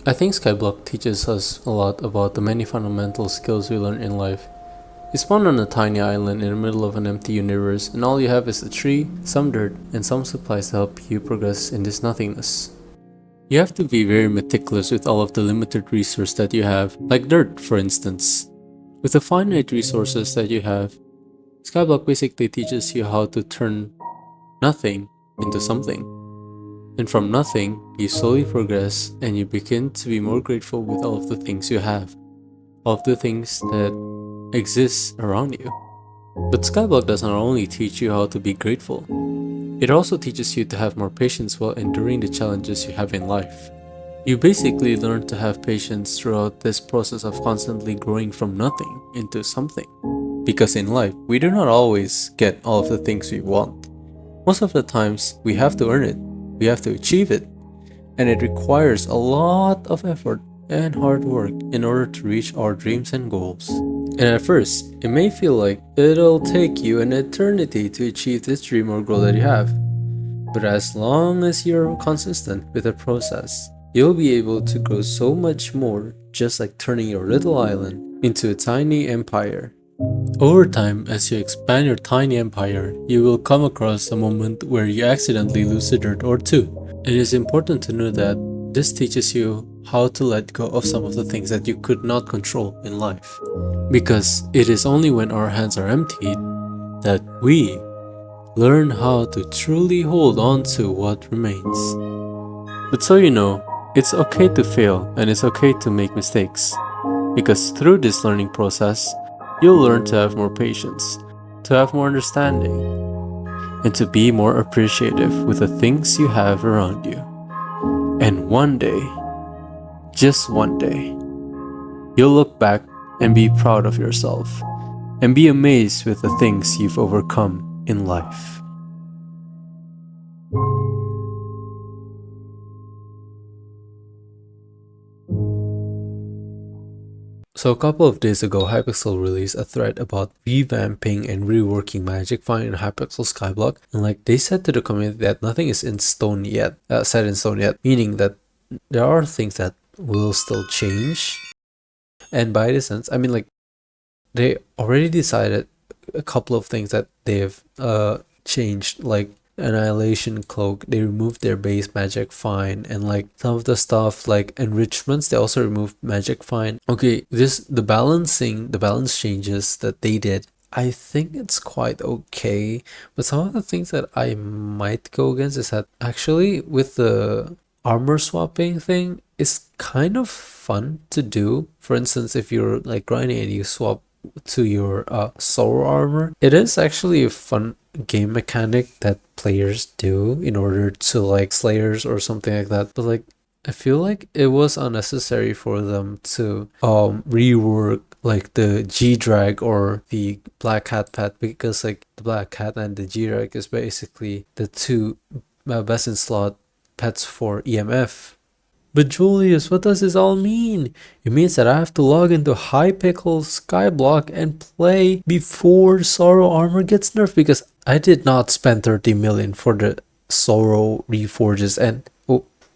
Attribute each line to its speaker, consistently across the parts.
Speaker 1: I think skyblock teaches us a lot about the many fundamental skills we learn in life. You spawn on a tiny island in the middle of an empty universe, and all you have is a tree, some dirt, and some supplies to help you progress in this nothingness. You have to be very meticulous with all of the limited resources that you have, like dirt for instance. With the finite resources that you have, skyblock basically teaches you how to turn nothing into something. And from nothing, you slowly progress and you begin to be more grateful with all of the things you have, all of the things that exist around you. But skyblock does not only teach you how to be grateful, it also teaches you to have more patience while enduring the challenges you have in life. You basically learn to have patience throughout this process of constantly growing from nothing into something. Because in life, we do not always get all of the things we want. Most of the times, we have to earn it, we have to achieve it, and it requires a lot of effort and hard work in order to reach our dreams and goals. And at first, it may feel like it'll take you an eternity to achieve this dream or goal that you have. But as long as you're consistent with the process, you'll be able to grow so much more, just like turning your little island into a tiny empire. Over time, as you expand your tiny empire, you will come across a moment where you accidentally lose a dirt or two. It is important to know that this teaches you how to let go of some of the things that you could not control in life. Because it is only when our hands are emptied that we learn how to truly hold on to what remains. But so you know, it's okay to fail and it's okay to make mistakes. Because through this learning process, you'll learn to have more patience, to have more understanding, and to be more appreciative with the things you have around you. And one day, just one day, you'll look back and be proud of yourself, and be amazed with the things you've overcome in life. So a couple of days ago, Hypixel released a thread about revamping and reworking Magic Find in Hypixel Skyblock, and they said to the community that nothing is in stone yet, set in stone yet, meaning that there are things that will still change. And by this sense, I mean they already decided a couple of things that they've changed, like Annihilation Cloak. They removed their base Magic Find, and some of the stuff like enrichments, they also removed Magic Find. Okay, the balance changes that they did, I think it's quite okay. But some of the things that I might go against is that actually with the armor swapping thing, it's kind of fun to do. For instance, if you're grinding and you swap to your soul armor, it is actually a fun game mechanic that players do in order to slayers or something like that. But I feel like it was unnecessary for them to rework the G-Drag or the Black Hat pet, because the Black Hat and the G-Drag is basically the two best in slot pets for EMF. But Julius, what does this all mean? It means that I have to log into Hypixel Skyblock and play before Sorrow Armor gets nerfed, because I did not spend 30 million for the Sorrow Reforges, and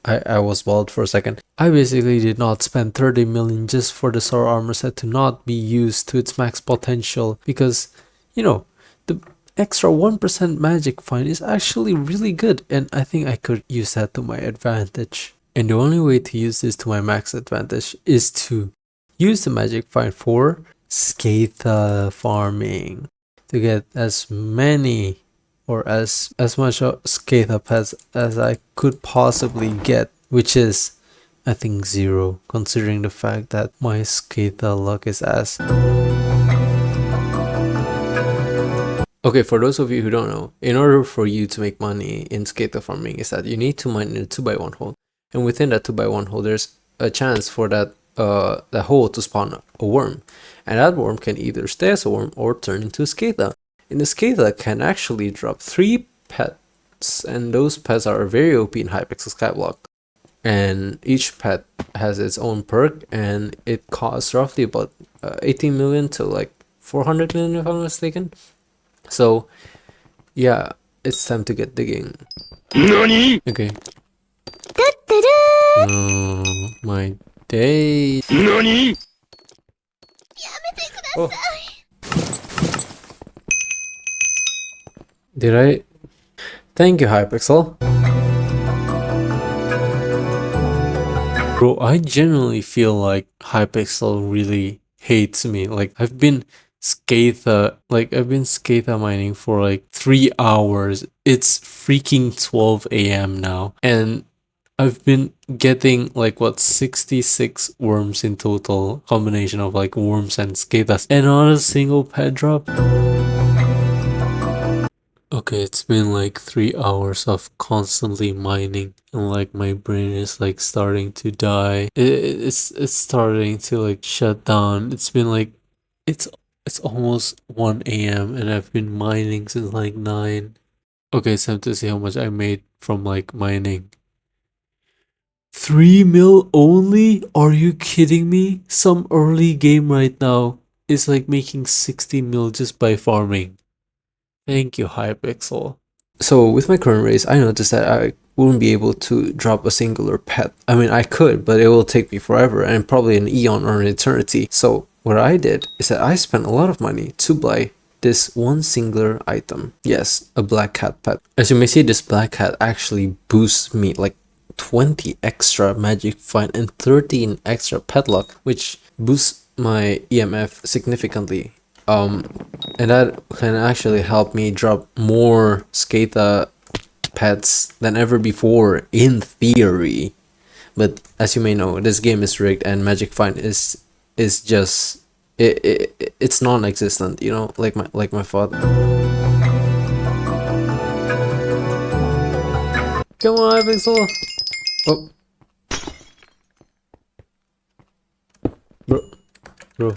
Speaker 1: I was bald for a second. I basically did not spend 30 million just for the Sorrow Armor set to not be used to its max potential, because, the extra 1% Magic Find is actually really good, and I think I could use that to my advantage. And the only way to use this to my max advantage is to use the Magic Find for scatha farming, to get as many or as much scatha pets as I could possibly get, which is I think 0, considering the fact that my scatha luck is ass. Okay, for those of you who don't know, in order for you to make money in scatha farming is that you need to mine in a 2x1 hole. And within that 2x1 hole, there's a chance for that hole to spawn a worm. And that worm can either stay as a worm or turn into a scatha. And the scatha can actually drop 3 pets. And those pets are very OP in Hypixel Skyblock. And each pet has its own perk. And it costs roughly about 18 million to 400 million if I'm not mistaken. So, yeah, it's time to get digging. NANI? Okay. My my day.
Speaker 2: NANI?!
Speaker 1: Oh. Did I? Thank you, Hypixel. Bro, I genuinely feel like Hypixel really hates me. Like I've been scatha mining for like 3 hours. It's freaking 12 a.m. now. And I've been getting like what 66 worms in total, combination of like worms and scathas, and not a single pet drop. Okay, it's been like 3 hours of constantly mining, and like my brain is like starting to die. It's starting to like shut down. It's been like it's it's almost 1 a.m. and I've been mining since like 9. Okay, it's time to see how much I made from like mining. 3 mil only? Are you kidding me? Some early game right now is like making 60 mil just by farming. Thank you, Hypixel. So with my current race, I noticed that I wouldn't be able to drop a singular pet. I mean, I could, but it will take me forever and probably an eon or an eternity. So what I did is that I spent a lot of money to buy this one singular item. Yes, a black cat pet. As you may see, this black cat actually boosts me like 20 extra magic find and 13 extra pet luck, which boosts my EMF significantly. And that can actually help me drop more scatha pets than ever before in theory. But as you may know, this game is rigged and magic find is just it's non-existent, you know, like my father. Come on, Hypixel. Oh. Bro.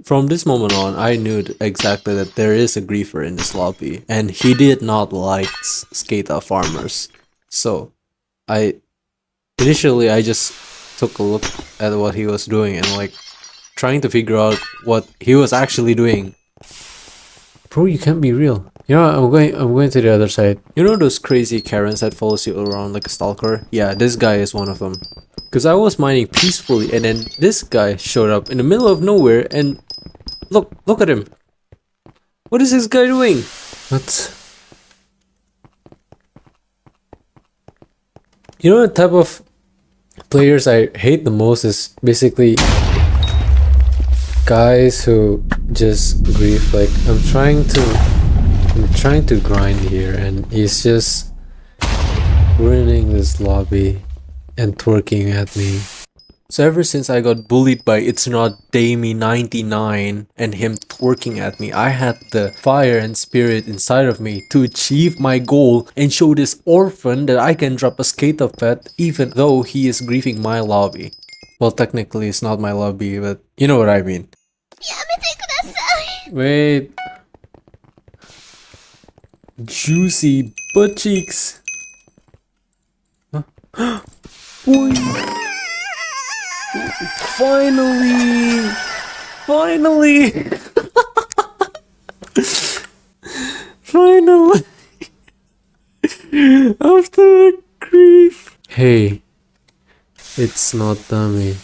Speaker 1: From this moment on, I knew exactly that there is a griefer in this lobby, and he did not like scatha farmers. So, initially I just took a look at what he was doing and like trying to figure out what he was actually doing. Bro, you can't be real. You know, I'm going to the other side. You know those crazy Karens that follows you around like a stalker? Yeah, this guy is one of them. Because I was mining peacefully and then this guy showed up in the middle of nowhere and look at him. What is this guy doing? What? You know the type of players I hate the most is basically guys who just grief. Like I'm trying to grind here and he's just ruining this lobby and twerking at me. So ever since I got bullied by It's Not Damie 99 and him twerking at me, I had the fire and spirit inside of me to achieve my goal and show this orphan that I can drop a scatha pet even though he is griefing my lobby. Well, technically it's not my lobby, but you know what I mean. Wait. Juicy butt cheeks. Huh? Boy. Finally! Finally! Finally! After grief. Hey, it's not dummy.